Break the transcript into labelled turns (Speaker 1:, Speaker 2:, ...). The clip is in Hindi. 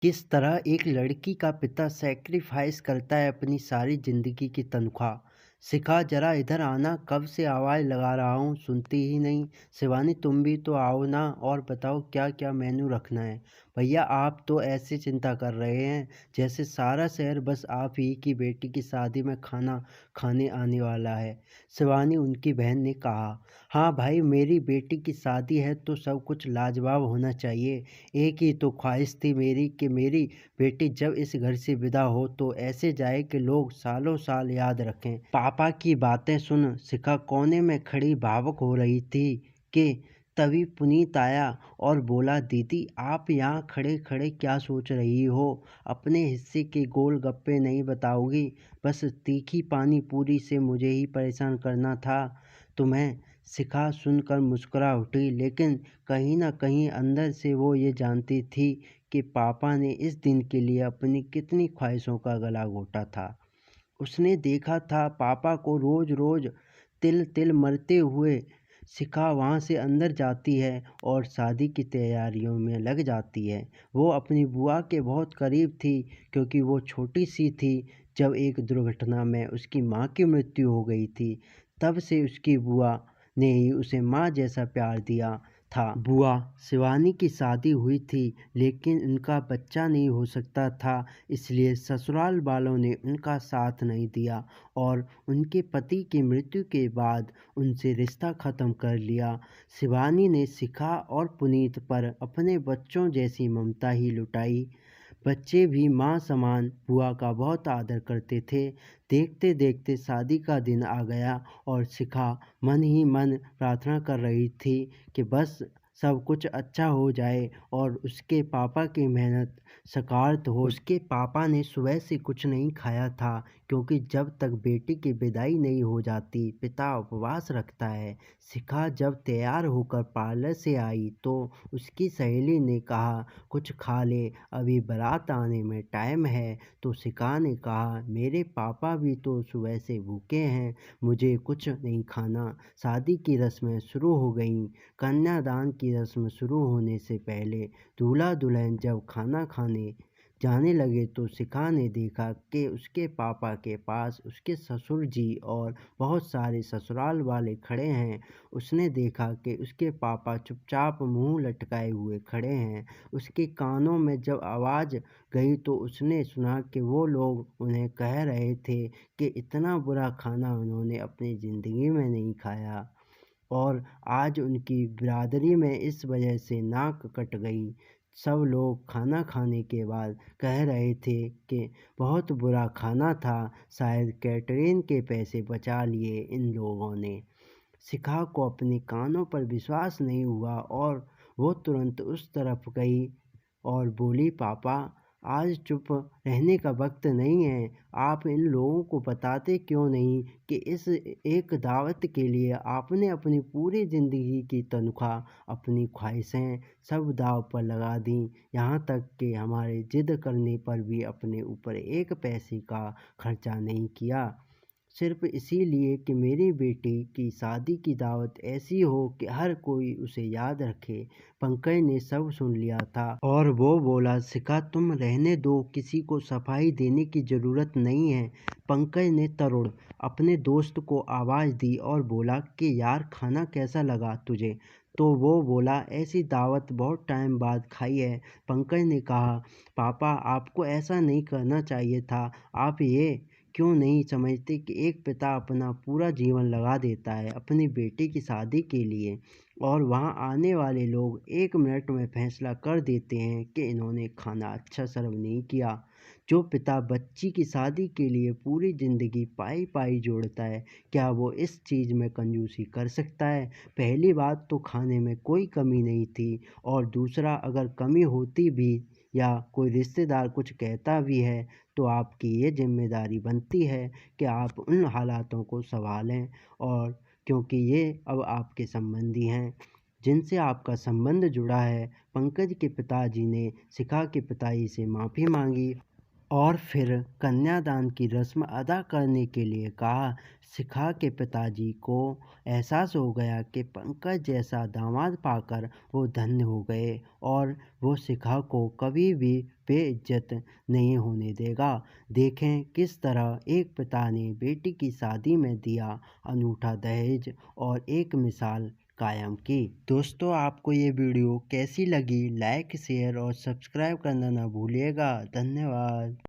Speaker 1: किस तरह एक लड़की का पिता सैक्रिफाइस करता है अपनी सारी जिंदगी की तनख्वाह। शिखा जरा इधर आना, कब से आवाज़ लगा रहा हूँ सुनती ही नहीं। शिवानी तुम भी तो आओ ना और बताओ क्या क्या मेनू रखना है। भैया आप तो ऐसे चिंता कर रहे हैं जैसे सारा शहर बस आप ही की बेटी की शादी में खाना खाने आने वाला है। शिवानी उनकी बहन ने कहा, हाँ भाई मेरी बेटी की शादी है तो सब कुछ लाजवाब होना चाहिए। एक ही तो ख्वाहिश थी मेरी कि मेरी बेटी जब इस घर से विदा हो तो ऐसे जाए कि लोग सालों साल याद रखें। पापा की बातें सुन शिखा कोने में खड़ी भावुक हो रही थी कि तभी पुनीत आया और बोला, दीदी आप यहाँ खड़े खड़े क्या सोच रही हो? अपने हिस्से के गोलगप्पे नहीं बताओगी? बस तीखी पानी पूरी से मुझे ही परेशान करना था तुम्हें। शिखा सुनकर मुस्कुरा उठी, लेकिन कहीं न कहीं अंदर से वो ये जानती थी कि पापा ने इस दिन के लिए अपनी कितनी ख्वाहिशों का गला घोटा था। उसने देखा था पापा को रोज-रोज तिल-तिल मरते हुए। शिखा वहाँ से अंदर जाती है और शादी की तैयारियों में लग जाती है। वो अपनी बुआ के बहुत करीब थी क्योंकि वो छोटी-सी थी जब एक दुर्घटना में उसकी माँ की मृत्यु हो गई थी। तब से उसकी बुआ ने ही उसे माँ जैसा प्यार दिया था। बुआ शिवानी की शादी हुई थी लेकिन उनका बच्चा नहीं हो सकता था, इसलिए ससुराल वालों ने उनका साथ नहीं दिया और उनके पति की मृत्यु के बाद उनसे रिश्ता ख़त्म कर लिया। शिवानी ने शिखा और पुनीत पर अपने बच्चों जैसी ममता ही लुटाई। बच्चे भी माँ समान बुआ का बहुत आदर करते थे। देखते देखते शादी का दिन आ गया और शिखा मन ही मन प्रार्थना कर रही थी कि बस सब कुछ अच्छा हो जाए और उसके पापा की मेहनत साकार हो। उसके पापा ने सुबह से कुछ नहीं खाया था क्योंकि जब तक बेटी की विदाई नहीं हो जाती पिता उपवास रखता है। शिखा जब तैयार होकर पार्लर से आई तो उसकी सहेली ने कहा, कुछ खा ले, अभी बारात आने में टाइम है। तो शिखा ने कहा, मेरे पापा भी तो सुबह से भूखे हैं, मुझे कुछ नहीं खाना। शादी की रस्में शुरू हो गईं। कन्यादान की रस्म शुरू होने से पहले दूल्हा दुल्हन जब खाना खाने जाने लगे तो शिखा ने देखा कि उसके पापा के पास उसके ससुर जी और बहुत सारे ससुराल वाले खड़े हैं। उसने देखा कि उसके पापा चुपचाप मुंह लटकाए हुए खड़े हैं। उसके कानों में जब आवाज़ गई तो उसने सुना कि वो लोग उन्हें कह रहे थे कि इतना बुरा खाना उन्होंने अपनी ज़िंदगी में नहीं खाया और आज उनकी बिरादरी में इस वजह से नाक कट गई। सब लोग खाना खाने के बाद कह रहे थे कि बहुत बुरा खाना था, शायद कैटरिंग के पैसे बचा लिए इन लोगों ने। शिखा को अपने कानों पर विश्वास नहीं हुआ और वो तुरंत उस तरफ गई और बोली, पापा आज चुप रहने का वक्त नहीं है। आप इन लोगों को बताते क्यों नहीं कि इस एक दावत के लिए आपने अपनी पूरी ज़िंदगी की तनख्वाह, अपनी ख्वाहिशें सब दांव पर लगा दी, यहाँ तक कि हमारे ज़िद करने पर भी अपने ऊपर एक पैसे का खर्चा नहीं किया, सिर्फ इसीलिए कि मेरी बेटी की शादी की दावत ऐसी हो कि हर कोई उसे याद रखे। पंकज ने सब सुन लिया था और वो बोला, शिखा तुम रहने दो, किसी को सफाई देने की ज़रूरत नहीं है। पंकज ने तरुण अपने दोस्त को आवाज़ दी और बोला कि यार खाना कैसा लगा तुझे? तो वो बोला, ऐसी दावत बहुत टाइम बाद खाई है। पंकज ने कहा, पापा आपको ऐसा नहीं करना चाहिए था। आप ये क्यों नहीं समझते कि एक पिता अपना पूरा जीवन लगा देता है अपनी बेटी की शादी के लिए और वहाँ आने वाले लोग एक मिनट में फैसला कर देते हैं कि इन्होंने खाना अच्छा सर्व नहीं किया। जो पिता बच्ची की शादी के लिए पूरी ज़िंदगी पाई पाई जोड़ता है, क्या वो इस चीज़ में कंजूसी कर सकता है? पहली बात तो खाने में कोई कमी नहीं थी और दूसरा अगर कमी होती भी या कोई रिश्तेदार कुछ कहता भी है तो आपकी ये जिम्मेदारी बनती है कि आप उन हालातों को सँभालें और क्योंकि ये अब आपके संबंधी हैं, जिनसे आपका संबंध जुड़ा है। पंकज के पिताजी ने शिखा के पिताजी से माफ़ी मांगी और फिर कन्यादान की रस्म अदा करने के लिए कहा। शिखा के पिताजी को एहसास हो गया कि पंकज जैसा दामाद पाकर वो धन्य हो गए और वो शिखा को कभी भी बेइज्जत नहीं होने देगा। देखें किस तरह एक पिता ने बेटी की शादी में दिया अनूठा दहेज और एक मिसाल कायम की। दोस्तों, आपको ये वीडियो कैसी लगी? लाइक, शेयर और सब्सक्राइब करना ना भूलिएगा। धन्यवाद।